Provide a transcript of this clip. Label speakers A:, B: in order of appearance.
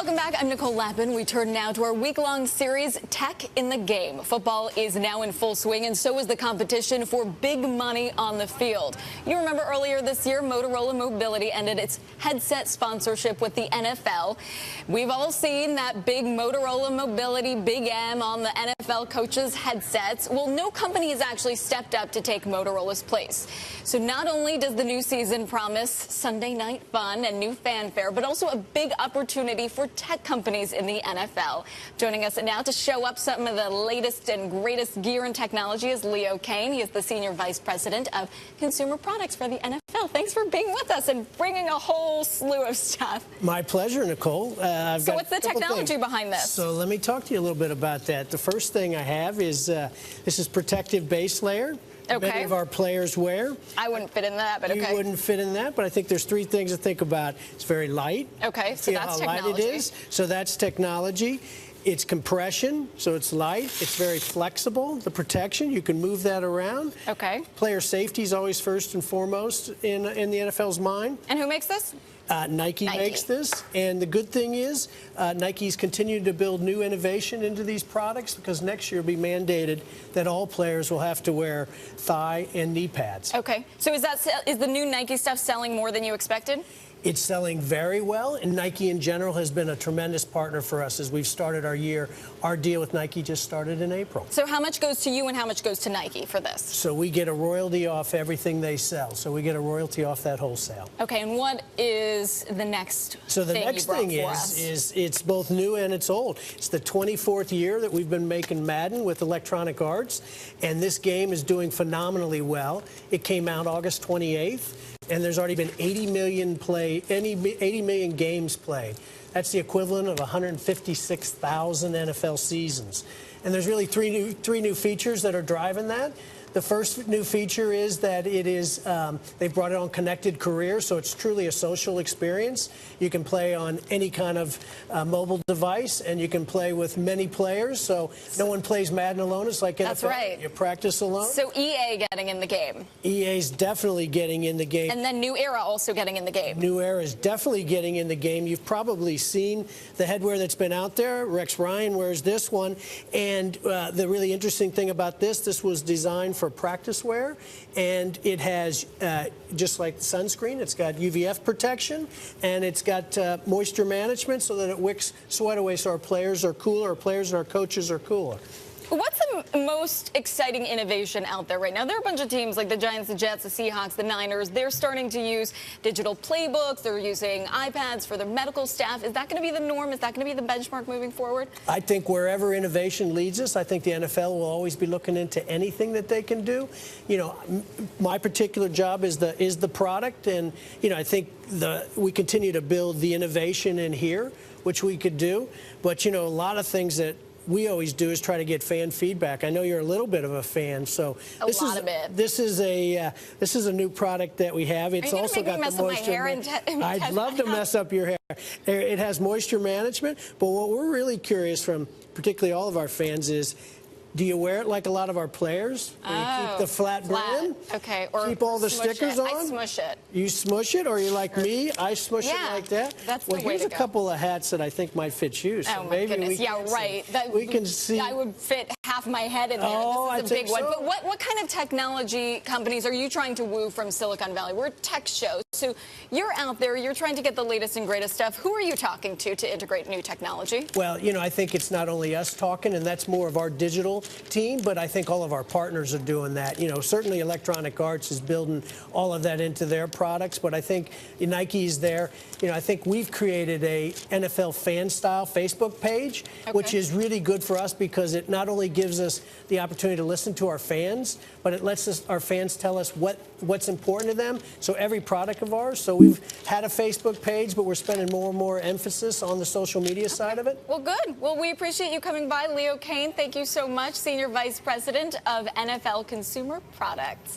A: Welcome back. I'm Nicole Lapin. We turn now to our week-long series, Tech in the Game. Football is now in full swing, and so is the competition for big money on the field. You remember earlier this year, Motorola Mobility ended its headset sponsorship with the NFL. We've all seen that big Motorola Mobility, Big M, on the NFL coaches' headsets. Well, no company has actually stepped up to take Motorola's place. So not only does the new season promise Sunday night fun and new fanfare, but also a big opportunity for tech companies in the NFL. Joining us now to show up some of the latest and greatest gear and technology is Leo Kane. He is the Senior Vice President of Consumer Products for the NFL. Thanks for being with us and bringing a whole slew of stuff.
B: My pleasure, Nicole.
A: So what's the technology behind this?
B: So let me talk to you a little bit about that. The first thing I have is this is protective base layer.
A: Okay.
B: Many of our players wear.
A: I wouldn't fit in that, but okay.
B: You wouldn't fit in that, but I think there's three things to think about. It's very light.
A: Okay, so that's technology.
B: How light it is. So that's technology. It's compression, so it's light. It's very flexible. The protection, you can move that around.
A: Okay.
B: Player safety is always first and foremost in the NFL's mind.
A: And who makes this?
B: Nike makes this, and the good thing is Nike's continuing to build new innovation into these products because next year will be mandated that all players will have to wear thigh and knee pads.
A: Okay, so is the new Nike stuff selling more than you expected?
B: It's selling very well, and Nike in general has been a tremendous partner for us as we've started our year. Our deal with Nike just started in April.
A: So how much goes to you and how much goes to Nike for this?
B: So we get a royalty off everything they sell. So we get a royalty off that wholesale.
A: Okay, and what is the next
B: So the
A: thing
B: next thing is it's both new and it's old. It's the 24th year that we've been making Madden with Electronic Arts, and this game is doing phenomenally well. It came out August 28th. And there's already been 80 million games played. That's the equivalent of 156,000 NFL seasons. And there's really three new features that are driving that. The first new feature is that it is they've brought it on Connected Career, so it's truly a social experience. You can play on any kind of mobile device, and you can play with many players. So no one plays Madden alone. It's like NFL.
A: That's right.
B: You practice alone.
A: So EA getting in the game.
B: EA's definitely getting in the game.
A: And then New Era also getting in the game.
B: New Era is definitely getting in the game. You've probably seen the headwear that's been out there. Rex Ryan wears this one. And the really interesting thing about this was designed for practice wear, and it has just like sunscreen, it's got UVF protection, and it's got moisture management so that it wicks sweat away so our players are cooler, our players and our coaches are cooler.
A: What's the most exciting innovation out there right now? There are a bunch of teams like the Giants, the Jets, the Seahawks, the Niners. They're starting to use digital playbooks. They're using iPads for their medical staff. Is that going to be the norm? Is that going to be the benchmark moving forward?
B: I think wherever innovation leads us, I think the NFL will always be looking into anything that they can do. You know, my particular job is the product, and you know, I think we continue to build the innovation in here, which we could do. But you know, a lot of things that we always do is try to get fan feedback. I know you're a little bit of a fan, so this is a new product that we have. It's also got the moisture. I'd love to mess up your hair. It has moisture management, but what we're really curious from, particularly all of our fans, is do you wear it like a lot of our players? You keep the flat brim?
A: Okay. Or
B: keep all the stickers on?
A: I smush it.
B: You smush it, or you like me? I smush it like that?
A: That's the way to go.
B: Well, here's a couple of hats that I think might fit you. So
A: my goodness. Yeah, right.
B: We can see.
A: I would fit half my head in there.
B: Oh,
A: this is a big one. But what kind of technology companies are you trying to woo from Silicon Valley? We're a tech show. So you're out there, you're trying to get the latest and greatest stuff. Who are you talking to integrate new technology? Well,
B: you know, I think it's not only us talking, and that's more of our digital team, but I think all of our partners are doing that. You know, certainly Electronic Arts is building all of that into their products, but I think Nike's there. You know, I think we've created a NFL fan-style Facebook page, which is really good for us because it not only gives us the opportunity to listen to our fans, but it lets our fans tell us what's important to them. So every product of ours. So we've had a Facebook page, but we're spending more and more emphasis on the social media side of it.
A: Well, good. Well, we appreciate you coming by. Leo Kane, thank you so much, Senior Vice President of NFL Consumer Products.